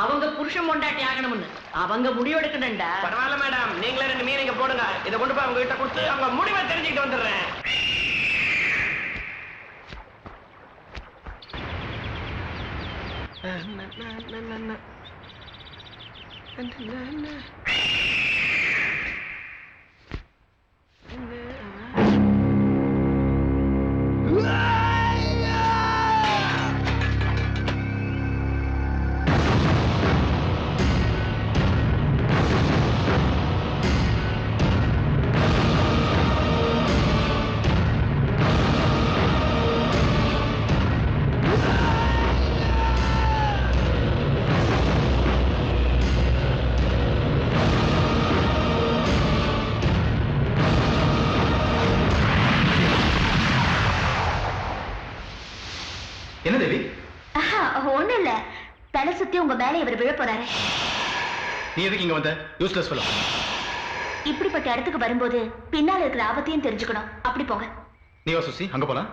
அவங்க புருஷன் பொண்டாட்டி ஆகணும்னு அவங்க முடிவெடுக்கணும்டா. பரவாயில்ல மேடம், நீங்களே 2 மீன் இங்க போடுங்க. இதை கொண்டு போய் அவங்க கிட்ட கொடுத்து அவங்க முடிவை தெரிஞ்சுக்கிட்டு வந்துடுறேன். என்ன தேவி? ஒண்ணும் இல்ல, தலை சுத்தி உங்க மேல இவர் விழ போறாரு. நீ எதுக்கு இங்க வந்த? Useless fellow. இப்படிப்பட்ட இடத்துக்கு வரும்போது பின்னால இருக்கிற ஆபத்தையும் தெரிஞ்சுக்கணும். அப்படி போங்க. நீ வா சுசி, அங்க போலாம்.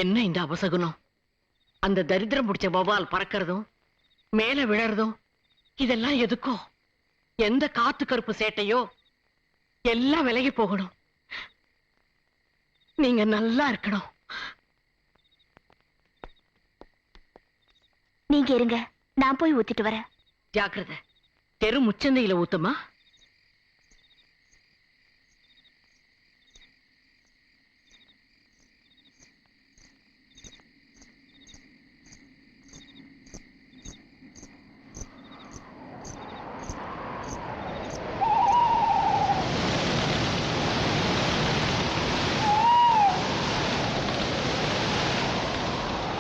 என்ன இந்த அபசகுனம்? அந்த தரித்திரம் பிடிச்ச வௌவால் பறக்கிறதும் மேல விழறதும் இதெல்லாம் எதுக்கோ? எந்த காத்து கருப்பு சேட்டையோ எல்லாம் விலகி போகணும். நீங்க நல்லா இருக்கணும். நீங்க இருங்க, நான் போய் ஊத்திட்டு வரேன். ஜாக்கிரதை, தெரு முச்சந்தையில ஊத்துமா.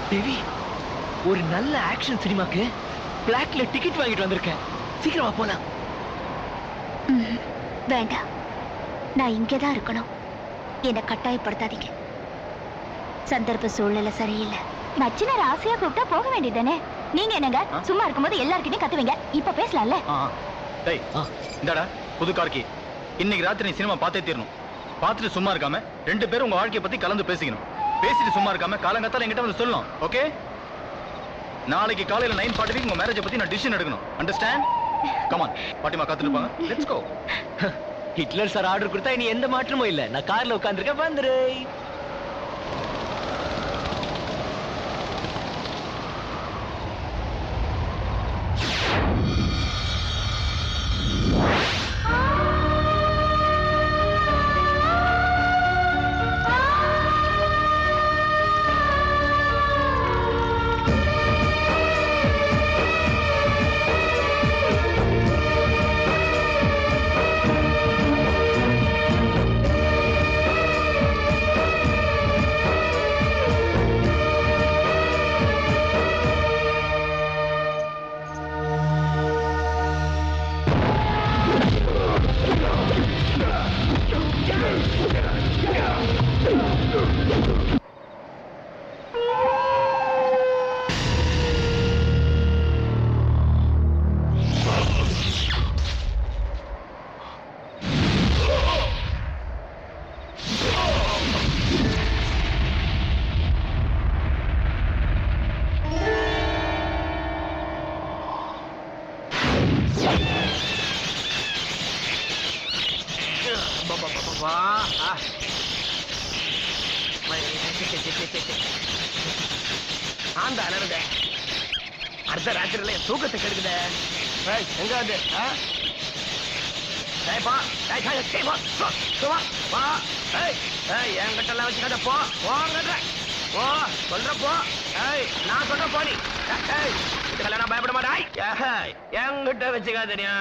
தேவி, ஒரு நல்ல ஆக்ஷன் சினிமாக்கு பிளாக்ல டிக்கெட் வாங்கிட்டு வந்திருக்கேன். சீக்கிரமா போலாம். வேண்டாம், நான் இங்கதான் இருக்கணும். என்னை கட்டாயப்படுத்தாதீங்க. சந்தர்ப்ப சூழ்நிலை சரியில்லை. மச்சினர் ஆசையா கூப்பிட்டா போக வேண்டியதானே? நீங்க என்னங்க சும்மா இருக்கும்போது எல்லார்கிட்டையும் கத்துவீங்க. இப்ப பேசலாம்ல. டேய், இந்தாடா புது கார்க்கி. இன்னைக்கு ராத்திரி நீ சினிமா பார்த்தே தீரணும். பார்த்துட்டு சும்மா இருக்காம 2 பேரும் உங்க வாழ்க்கையை பத்தி கலந்து பேசிக்கணும். பேசிட்டு சும்மா இருக்காம காலங்கத்தால என்கிட்ட வந்து சொல்லணும். ஓகே? நாளைக்கு காலையில 9:40 உங்க மேரேஜ் பத்தி நான் டிசிஷன் எடுக்கணும். அண்டர்ஸ்டாண்ட்? கம் ஆன், பாட்டிமா காத்துட்டு இருப்பாங்க. Let's go. Hitler sir order கொடுத்தா இனி எந்த மாற்றமும் இல்ல. நான் கார்ல உட்கார்ந்திருக்கேன், வந்துரு. ஆந்த அலருத அடுத்த ராத்திரில தூக்கத்தை கெடுக்குத. எங்க வந்து என்கிட்ட எல்லாம் வச்சுக்காத. போ போ சொல்ற போ. நான் சொல்ற போ. நீ இதுக்கெல்லாம் பயப்பட மாட்டாய். என்கிட்ட வச்சுக்காதனியா.